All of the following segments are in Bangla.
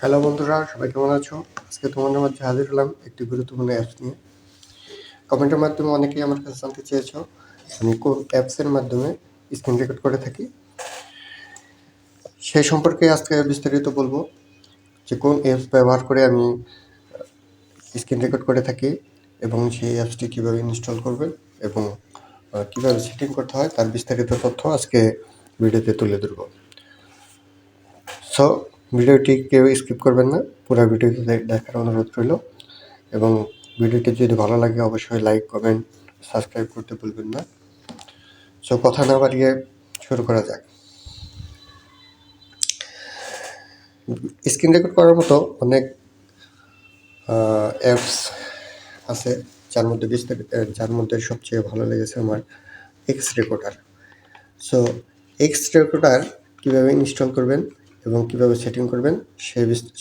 হ্যালো বন্ধুরা, সবাই কেমন আছো? আজকে তোমাদের মাঝে হাজির হলাম একটি গুরুত্বপূর্ণ অ্যাপস নিয়ে। কমেন্টের মাধ্যমে অনেকেই আমার কাছে জানতে চেয়েছো আমি কোন অ্যাপসের মাধ্যমে স্ক্রিন রেকর্ড করে থাকি। সেই সম্পর্কে আজকে বিস্তারিত বলবো যে কোন অ্যাপস ব্যবহার করে আমি স্ক্রিন রেকর্ড করে থাকি এবং সেই অ্যাপসটি কীভাবে ইনস্টল করবেন এবং কীভাবে সেটিং করতে হয় তার বিস্তারিত তথ্য আজকে ভিডিওতে তুলে ধরব। সো ভিডিওটি কেউ স্কিপ করবেন না, পুরো ভিডিওটি দেখার অনুরোধ রইল এবং ভিডিওটি যদি ভালো লাগে অবশ্যই লাইক, কমেন্ট, সাবস্ক্রাইব করতে ভুলবেন না। সো কথা না বাড়িয়ে শুরু করা যাক। স্ক্রিন রেকর্ড করার মতো অনেক অ্যাপস আছে, যার মধ্যে সবচেয়ে ভালো লেগেছে আমার x recorder. So x recorder কীভাবে ইনস্টল করবেন এবং কীভাবে সেটিং করবেন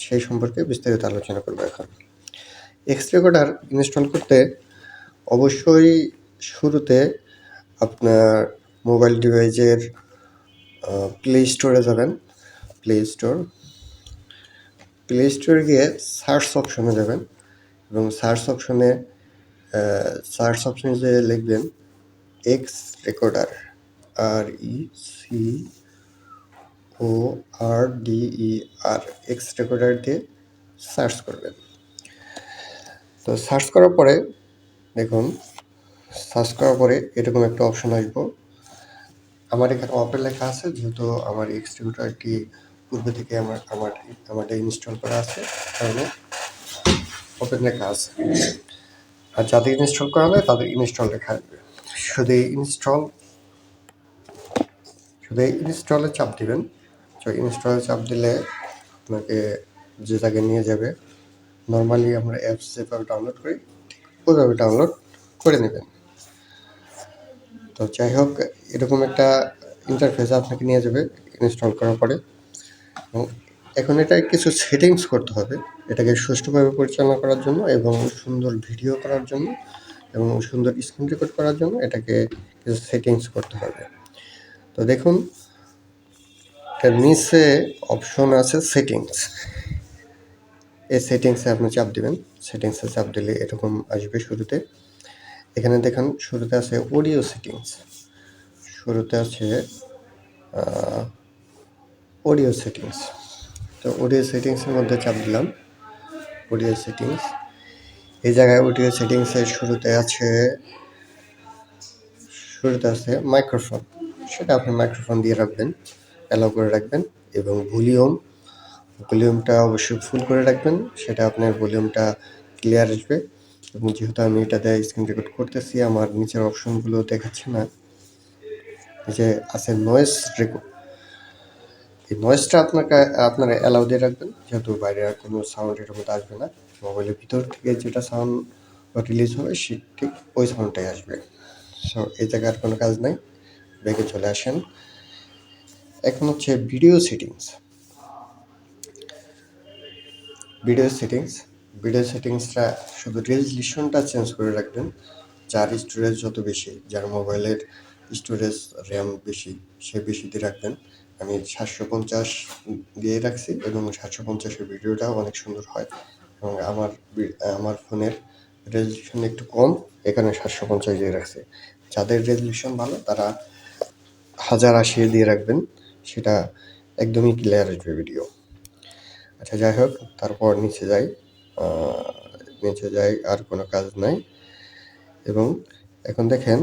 সেই সম্পর্কে বিস্তারিত আলোচনা করবো এখন। এক্স রেকর্ডার ইনস্টল করতে অবশ্যই শুরুতে আপনার মোবাইল ডিভাইসের প্লে স্টোরে যাবেন। প্লে স্টোরে গিয়ে সার্চ অপশনে যাবেন এবং সার্চ অপশনে যে লিখবেন x recorder, RECORDER, x recorder দিয়ে সার্চ করবেন। তো সার্চ করার পরে দেখুন, এরকম একটা অপশন আসবো। আমার এখানে ওপেন লেখা আছে, যেহেতু আমার এক্স রেকর্ডারটি পূর্বে থেকে আমারটা ইনস্টল করা আছে, কারণে ওপেন লেখা আছে। আর যাদের ইনস্টল করা হয় তাদের ইনস্টল লেখা আসবে। শুধু ইনস্টলে চাপ দিবেন। তো ইনস্টলে চাপ দিলে আপনাকে যে জায়গায় নিয়ে যাবে, নর্মালি আমরা অ্যাপস যেভাবে ডাউনলোড করি ওইভাবে ডাউনলোড করে নেবেন। তো যাই হোক, এরকম একটা ইন্টারফেস আপনাকে নিয়ে যাবে ইনস্টল করার পরে। এবং এখন এটা কিছু সেটিংস করতে হবে এটাকে সুষ্ঠুভাবে পরিচালনা করার জন্য এবং সুন্দর ভিডিও করার জন্য এবং সুন্দর স্ক্রিন রেকর্ড করার জন্য এটাকে কিছু সেটিংস করতে হবে। তো দেখুন, এর নিচে অপশন আছে সেটিংস। এই সেটিংসে আপনি চাপ দিবেন। সেটিংসে চাপ দিলে এরকম আসবে। শুরুতে এখানে দেখেন, শুরুতে আছে অডিও সেটিংস। তো অডিও সেটিংসের মধ্যে চাপ দিলাম। অডিও সেটিংস, এই জায়গায় অডিও সেটিংসের শুরুতে আছে মাইক্রোফোন। সেটা আপনি মাইক্রোফোন দিয়ে রাখবেন, অ্যালাউ করে রাখবেন এবং ভলিউমটা অবশ্যই ফুল করে রাখবেন। সেটা আপনার ভলিউমটা ক্লিয়ার আসবে। এবং যেহেতু আমি এটাতে স্ক্রিন রেকর্ড করতেছি, আমার নিচের অপশনগুলো দেখাচ্ছে না। যে আছে নয়েজ রেকর্ড, এই নয়েজটা আপনারা অ্যালাউ দিয়ে রাখবেন, যেহেতু বাইরে আর কোনো সাউন্ড এর মধ্যে আসবে না। মোবাইলের ভিতর থেকে যেটা সাউন্ড রিলিজ হবে ঠিক ওই সাউন্ডটাই আসবে। সো এই জায়গায় আর কোনো কাজ নাই, ব্যাকে চলে আসেন। এখন হচ্ছে ভিডিও সেটিংসটা শুধু রেজলিউশনটা চেঞ্জ করে রাখবেন। যার স্টোরেজ যত বেশি, যার মোবাইলের স্টোরেজ র্যাম বেশি, সে বেশি দিয়ে রাখবেন। আমি 750 দিয়ে রাখছি এবং 750-এর ভিডিওটাও অনেক সুন্দর হয় এবং আমার ফোনের রেজলিউশন একটু কম, এখানে 750 দিয়ে রাখছি। যাদের রেজলিউশন ভালো তারা 1080 দিয়ে রাখবেন, সেটা একদমই ক্লিয়ার আসবে ভিডিও। আচ্ছা, যাই হোক, তারপর নিচে যাই, আর কোনো কাজ নাই। এবং এখন দেখেন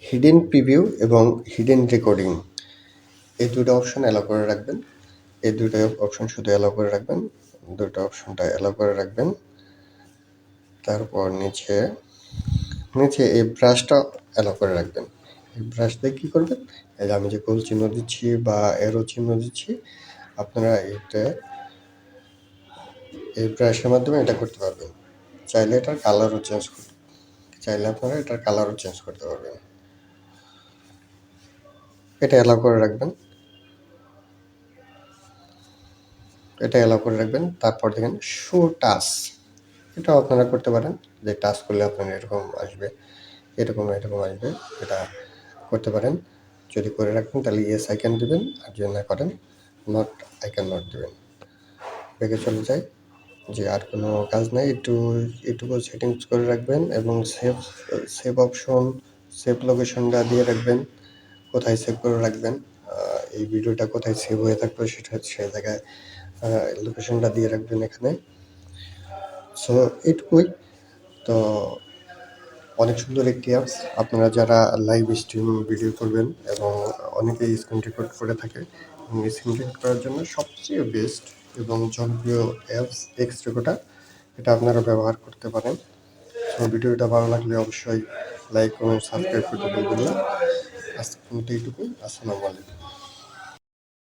হিডেন প্রিভিউ এবং হিডেন রেকর্ডিং, এই দুটো অপশন অ্যালাউ করে রাখবেন। এই দুটো অপশন শুধু অ্যালাউ করে রাখবেন, দুটো অপশনটা অ্যালাউ করে রাখবেন। তারপর নিচে এই ব্রাশটা অ্যালাউ করে রাখবেন। এই ব্রাশ দিয়ে কী করবেন, এই যে আমি যে গোল চিহ্ন দিচ্ছি বা এরো চিহ্ন দিচ্ছি, আপনারা এই ব্রাশের মাধ্যমে এটা করতে পারবেন। চাইলে আপনারা এটার কালারও চেঞ্জ করতে পারবেন। এটা অ্যালাউ করে রাখবেন। তারপর দেখেন শো টাচ, এটাও আপনারা করতে পারেন, যে টাচ করলে আপনার এরকম আসবে, এটা করতে পারেন। যদি করে রাখেন তাহলে ইয়েস আই ক্যান দেবেন, আর যদি না করেন নট আই ক্যান নট দেবেন। ব্যাকে চলে যাই, যে আর কোনো কাজ নাই, এটুকু সেটিংস করে রাখবেন এবং সেভ অপশন, সেভ লোকেশনটা দিয়ে রাখবেন, কোথায় সেভ করে রাখবেন, এই ভিডিওটা কোথায় সেভ হয়ে থাকবে সেটা সে জায়গায় লোকেশনটা দিয়ে রাখবেন এখানে। সো এইটুকুই। তো অনেক সুন্দর একটি অ্যাপস, আপনারা যারা লাইভ স্ট্রিম ভিডিও করবেন এবং অনেকেই স্ক্রিন রেকর্ড করে থাকে, এবং স্ক্রিন রেকর্ড করার জন্য সবচেয়ে বেস্ট এবং জনপ্রিয় অ্যাপস এক্স রেকর্ডার, এটা আপনারা ব্যবহার করতে পারেন। সো ভিডিওটা ভালো লাগলে অবশ্যই লাইক কমেন্ট সাবস্ক্রাইব করতে ভুলবেন না। আজকের মতো এইটুকুই। আসসালামু আলাইকুম।